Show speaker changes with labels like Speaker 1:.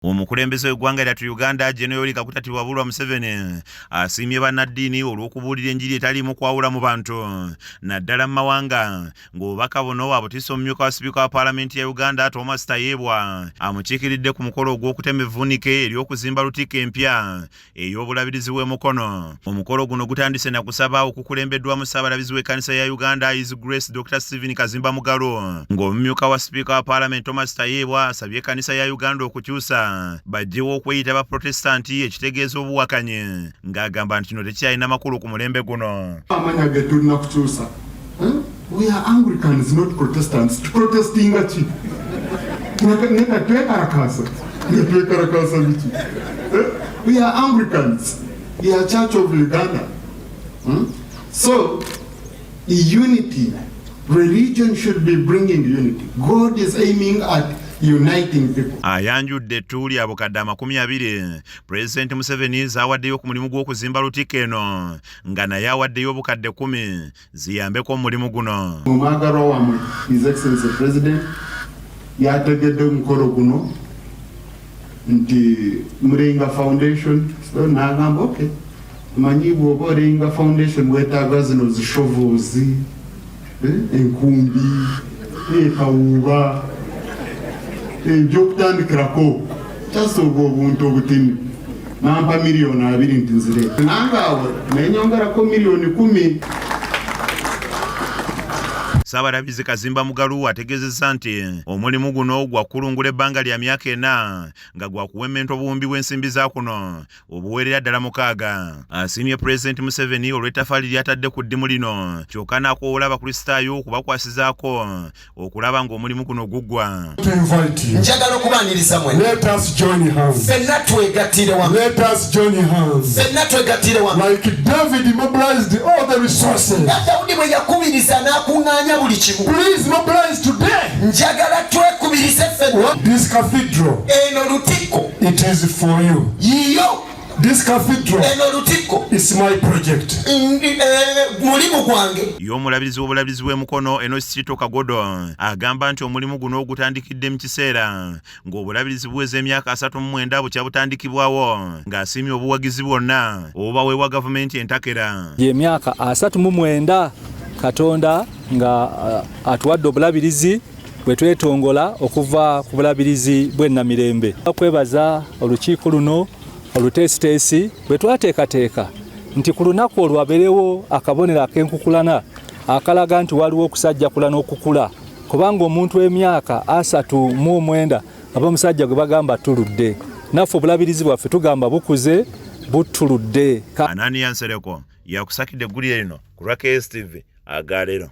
Speaker 1: Omukulembeze w'eggwanga lyattu Uganda General Kakutati Wabulwa Museveni asiimye bannaddiini olw'okubuulira enjiri etaliimu kwawula mu bantu naddala mu mawanga ng'obubaka buno abutiisa omumyuka wa spika wa paalamenti ya Uganda Thomas Tayebwa amukiikiridde ku mukolo ogw'okutema evvuunike ery'okuzimba lutikko empya ey'obulabirizi bw'emukono. Omukolo guno gutandise na kusaba okukulembeddwamu Ssaabalabizi w'Ekanisa ya Uganda His Grace Dr. Stephen Kazimba Mugalo ng'omumyuka wa spika wa paalamenti Thomas Tayebwa asabye Ekanisa ya Uganda okukyusa bajjewo okweyita ba protestant ekitegeeza obuwakanye ng'agamba nti kino tekyalina makulu ku mulembe guno.
Speaker 2: Amanya ge tulina kukyusa. We are Anglicans, not Protestants. Protestinga ki? Neka yekalakasa. Yekalakasa biki? We are Anglicans. We are Church of Uganda. So, unity. Religion should be bringing unity. God is aiming at uniting people.
Speaker 1: Ayanjudde ettuli abukadde 20 Presidenti Museveni z'awaddeyo ku mulimu gw'okuzimba lutikko eno nga naye awaddeyo obukadde 10 ziyambeko omulimu guno.
Speaker 2: Omwagalwa wamwe His Excellency President yategedde omukolo guno nti Murenga Foundation so n'agamba okay manyi bw'oba Murenga Foundation weetaaga zino zishovozi enkumbi ekawuuba byokutandikirako kyasooka obuntu obutini nampa miliyoni 2 nti nzireeta nange awo nenyongerako miliyoni 10.
Speaker 1: Ssaabalabizi Kazimba Mugalu ategeezezza nti omulimu guno gwakulungula ebbanga lya myaka 4 nga gwakuwemmenta obuwumbi bw'ensimbi za kuno obuweerera ddala 6. Asiimye Presidenti Museveni olw'ettafaali ly'atadde ku ddimu lino kyokka n'akoowola abakristaayo okubakwasizaako okulaba ng'omulimu guno guggwa.
Speaker 3: Njagala okubaaniriza mwe.
Speaker 2: Let us join hands.
Speaker 3: Ffenna twegattire wamu.
Speaker 2: Let us join hands.
Speaker 3: Ffenna twegattire wamu.
Speaker 2: Like David mobilized all the resources.
Speaker 3: Dawudi bwe yakubiriza n'akuŋŋaanya buli kimu.
Speaker 2: Please mobilize today.
Speaker 3: Njagala twekubirize ffenna.
Speaker 2: This cathedral.
Speaker 3: Eno lutikko.
Speaker 2: It is for you.
Speaker 3: Yiyo.
Speaker 2: This cathedral.
Speaker 3: Eno lutikko.
Speaker 2: It's my project.
Speaker 3: Mulimu gwange.
Speaker 1: Y'omulabirizi w'obulabirizi bw'emukono eno Sito Kagodo agamba nti omulimu guno gutandikidde mu kiseera ng'obulabirizi buweza emyaka 39 bukyabutandikibwawo ng'asiimye obuwagizi bwonna obubaweebwa gavumenti entakera.
Speaker 4: Emyaka 39 Katonda nga atuwadde obulabirizi bwe twetongola okuva ku bulabirizi bw'ennamirembe. Kwebaza olukiiko luno oluteesiteesi bwe twateekateeka nti ku lunaku olwabeerewo akabonero ak'enkukulana akalaga nti waliwo okusajjakula n'okukula kubanga omuntu w'emyaka 39 aba omusajja gwe bagamba tuludde naffe obulabirizi bwaffe tugamba bukuze butuludde.
Speaker 1: Anani Yansereko yakusakidde eggulire lino ku lwa KSTV agalero.